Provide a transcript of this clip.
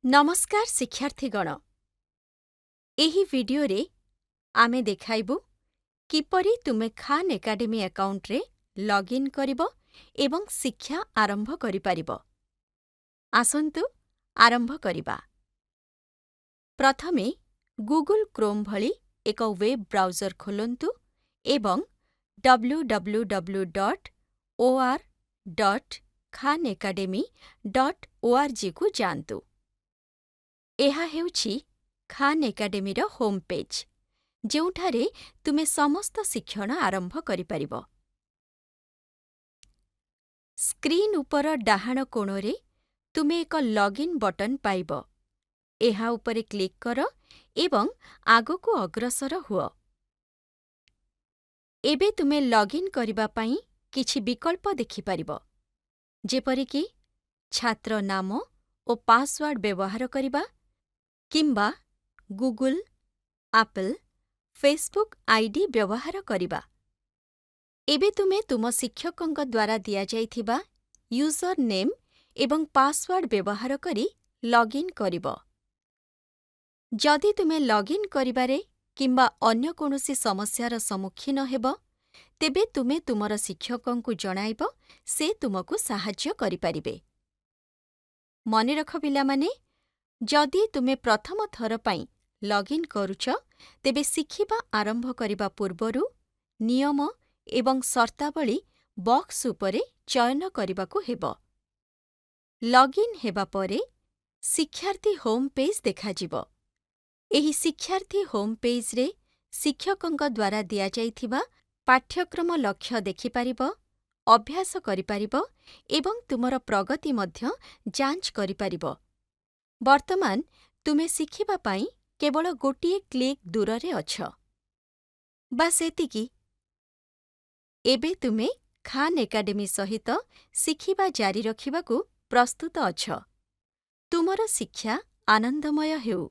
नमस्कार शिक्षार्थीगण एही भिडियोरे आमे देखाइबु किपरि तुमे खान एकाडेमी अकाउंटरे लॉगिन करिबो एवं शिक्षा आरंभ करिपारिबो। आसन्तु आरंभ करिबा। प्रथमे गूगल क्रोम भଳି एक वेब ब्राउजर खोलन्तु एवं www.or.khanacademy.org को जान्तु। ଏହା ହେଉଛି ଖାନ୍ ଏକାଡେମୀର ହୋମ୍ ପେଜ୍, ଯେଉଁଠାରେ ତୁମେ ସମସ୍ତ ଶିକ୍ଷଣ ଆରମ୍ଭ କରିପାରିବ। ସ୍କ୍ରିନ୍ ଉପର ଡାହାଣ କୋଣରେ ତୁମେ ଏକ ଲଗ୍ଇନ୍ ବଟନ୍ ପାଇବ। ଏହା ଉପରେ କ୍ଲିକ୍ କର ଏବଂ ଆଗକୁ ଅଗ୍ରସର ହୁଅ। ଏବେ ତୁମେ ଲଗ୍ଇନ୍ କରିବା ପାଇଁ କିଛି ବିକଳ୍ପ ଦେଖିପାରିବ, ଯେପରିକି ଛାତ୍ର ନାମ ଓ ପାସୱାର୍ଡ ବ୍ୟବହାର କରିବା କିମ୍ବା ଗୁଗଲ, ଆପଲ୍, ଫେସବୁକ୍ ଆଇଡି ବ୍ୟବହାର କରିବା। ଏବେ ତୁମେ ତୁମ ଶିକ୍ଷକଙ୍କ ଦ୍ୱାରା ଦିଆଯାଇଥିବା ୟୁଜର ନେମ୍ ଏବଂ ପାସୱାର୍ଡ ବ୍ୟବହାର କରି ଲଗ୍ଇନ୍ କରିବ। ଯଦି ତୁମେ ଲଗ୍ଇନ୍ କରିବାରେ କିମ୍ବା ଅନ୍ୟ କୌଣସି ସମସ୍ୟାର ସମ୍ମୁଖୀନ ହେବ, ତେବେ ତୁମେ ତୁମର ଶିକ୍ଷକଙ୍କୁ ଜଣାଇବ, ସେ ତୁମକୁ ସାହାଯ୍ୟ କରିପାରିବେ। ମନେ ରଖ ପିଲାମାନେ, ଯଦି ତୁମେ ପ୍ରଥମ ଥର ପାଇଁ ଲଗ୍ଇନ୍ କରୁଛ, ତେବେ ଶିଖିବା ଆରମ୍ଭ କରିବା ପୂର୍ବରୁ ନିୟମ ଏବଂ ସର୍ତ୍ତାବଳୀ ବକ୍ସ ଉପରେ ଚୟନ କରିବାକୁ ହେବ। ଲଗ୍ଇନ୍ ହେବା ପରେ ଶିକ୍ଷାର୍ଥୀ ହୋମ୍ ପେଜ୍ ଦେଖାଯିବ। ଏହି ଶିକ୍ଷାର୍ଥୀ ହୋମ୍ ପେଜ୍‌ରେ ଶିକ୍ଷକଙ୍କ ଦ୍ୱାରା ଦିଆଯାଇଥିବା ପାଠ୍ୟକ୍ରମ ଲକ୍ଷ୍ୟ ଦେଖିପାରିବ, ଅଭ୍ୟାସ କରିପାରିବ ଏବଂ ତୁମର ପ୍ରଗତି ମଧ୍ୟ ଯାଞ୍ଚ କରିପାରିବ। ବର୍ତ୍ତମାନ ତୁମେ ଶିଖିବା ପାଇଁ କେବଳ ଗୋଟିଏ କ୍ଲିକ୍ ଦୂରରେ ଅଛ। ବାସ୍ ଏତିକି। ଏବେ ତୁମେ ଖାନ୍ ଏକାଡେମୀ ସହିତ ଶିଖିବା ଜାରି ରଖିବାକୁ ପ୍ରସ୍ତୁତ ଅଛ। ତୁମର ଶିକ୍ଷା ଆନନ୍ଦମୟ ହେଉ।